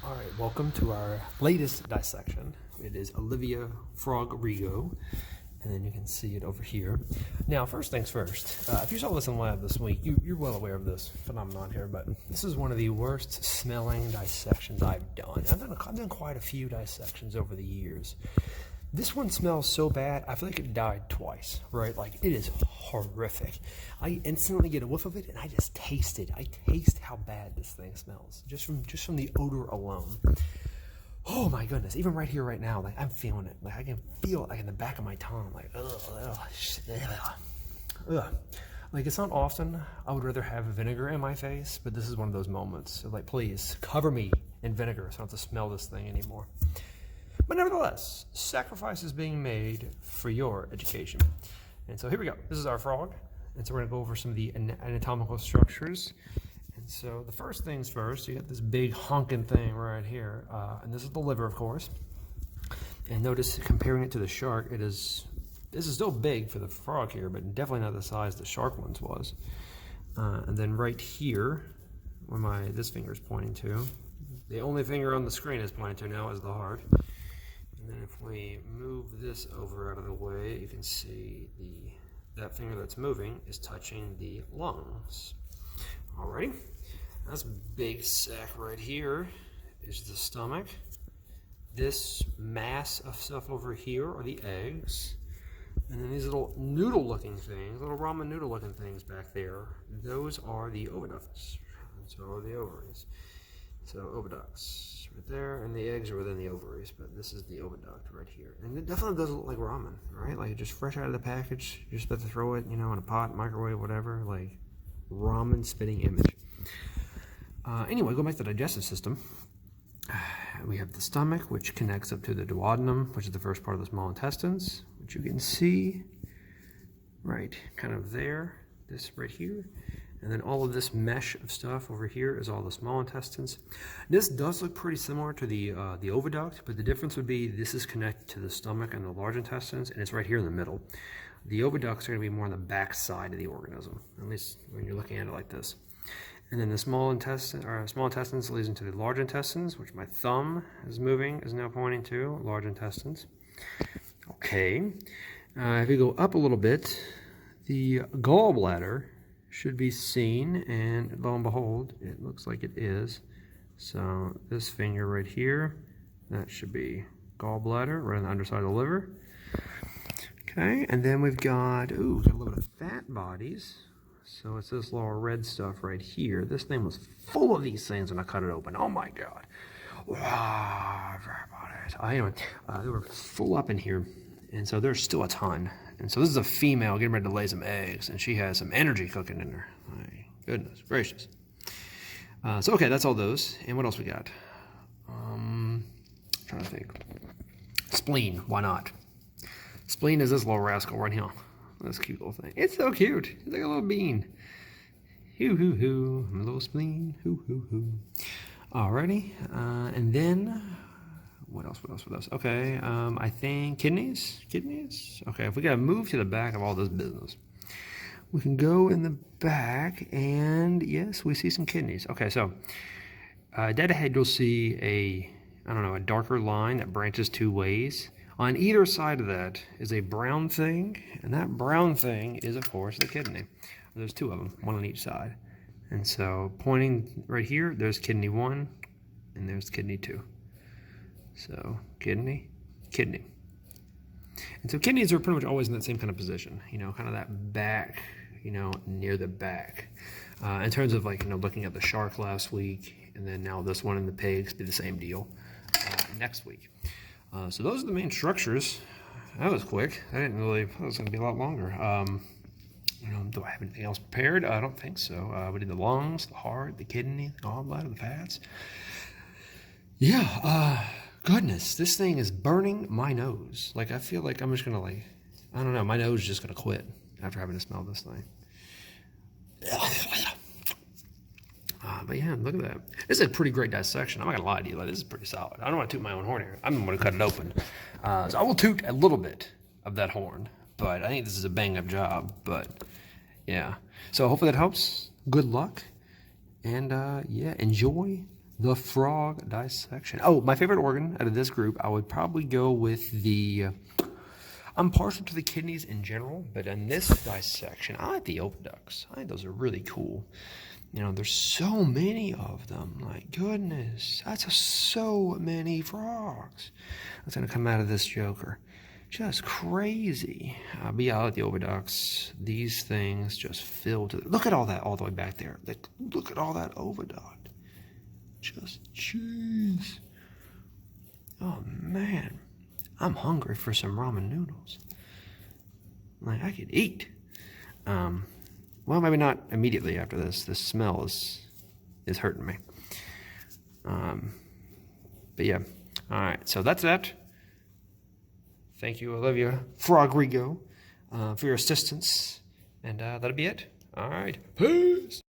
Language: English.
All right, welcome to our latest dissection. It is Olivia Frogrigo, and then you can see it over here. Now, first things first, if you saw this in lab this week, you're well aware of this phenomenon here, but this is one of the worst smelling dissections I've done. I've done quite a few dissections over the years. This one smells so bad, I feel like it died twice, right? Like, it is horrific. I instantly get a whiff of it, and I just taste it. I taste how bad this thing smells, just from the odor alone. Oh my goodness, even right here, right now, like, I'm feeling it. Like, I can feel it, like, in the back of my tongue, like, ugh. Like, it's not often I would rather have vinegar in my face, but this is one of those moments. So, like, please, cover me in vinegar so I don't have to smell this thing anymore. But nevertheless, sacrifice is being made for your education. And so here we go. This is our frog. And so we're going to go over some of the anatomical structures. And so the first things first, you got this big honking thing right here. And this is the liver, of course. And notice, comparing it to the shark, this is still big for the frog here, but definitely not the size the shark one's was. And then right here, where this finger is pointing to, the only finger on the screen is pointing to now is the heart. And then if we move this over out of the way, you can see that finger that's moving is touching the lungs. Alrighty, that's big sack right here is the stomach. This mass of stuff over here are the eggs. And then these little noodle-looking things, little ramen noodle-looking things back there, those are the oviducts. And so are the ovaries. So oviducts right there, and the eggs are within the ovaries, but this is the oviduct right here. And it definitely does look like ramen, right? Like just fresh out of the package, you're just about to throw it, in a pot, microwave, whatever, like ramen spitting image. Anyway, go back to the digestive system. We have the stomach, which connects up to the duodenum, which is the first part of the small intestines, which you can see right kind of there, this right here. And then all of this mesh of stuff over here is all the small intestines. This does look pretty similar to the oviduct, but the difference would be this is connected to the stomach and the large intestines, and it's right here in the middle. The oviducts are going to be more on the back side of the organism, at least when you're looking at it like this. And then the small intestines leads into the large intestines, which my thumb is now pointing to, large intestines. Okay, if you go up a little bit, the gallbladder should be seen, and lo and behold, it looks like it is. So this finger right here, that should be gallbladder, right on the underside of the liver. Okay, and then we've got, got a little bit of fat bodies. So it's this little red stuff right here. This thing was full of these things when I cut it open. Oh my God. Wow, anyway, they were full up in here. And so there's still a ton. And so this is a female getting ready to lay some eggs, and she has some energy cooking in her. My goodness gracious. So okay, that's all those. And what else we got? Trying to think. Spleen, why not? Spleen is this little rascal right here. This cute little thing. It's so cute. It's like a little bean. Hoo hoo hoo. A little spleen. Hoo hoo hoo. Alrighty. And then what else? Okay, I think kidneys? Okay, if we gotta move to the back of all this business, we can go in the back, and yes, we see some kidneys. Okay, so dead ahead you'll see a darker line that branches two ways. On either side of that is a brown thing, and that brown thing is, of course, the kidney. There's two of them, one on each side. And so pointing right here, there's kidney 1, and there's kidney 2. So kidney. And so kidneys are pretty much always in that same kind of position, kind of that back, near the back. In terms of looking at the shark last week, and then now this one in the pigs, be the same deal next week. So those are the main structures. That was quick. It was going to be a lot longer. Do I have anything else prepared? I don't think so. We did the lungs, the heart, the kidney, the gallbladder, the fats. Yeah, goodness, this thing is burning my nose. Like, I feel like I'm just going to, I don't know, my nose is just going to quit after having to smell this thing. But yeah, look at that. This is a pretty great dissection. I'm not gonna lie to you, this is pretty solid. I don't want to toot my own horn here. I'm gonna cut it open. So I will toot a little bit of that horn, but I think this is a bang up job. But yeah, so hopefully that helps. Good luck, and yeah, enjoy the frog dissection. Oh, my favorite organ out of this group, I would probably go with the... I'm partial to the kidneys in general, but in this dissection, I like the oviducts. I think those are really cool. You know, there's so many of them. My goodness, that's so many frogs. That's going to come out of this joker. Just crazy. But yeah, I like the oviducts. These things just fill to... Look at all that all the way back there. Look at all that oviduct. Just jeez. Oh, man. I'm hungry for some ramen noodles. Like, I could eat. Well, maybe not immediately after this. The smell is hurting me. But yeah. All right, so that's that. Thank you, Olivia Frogrigo, for your assistance. And that'll be it. All right. Peace.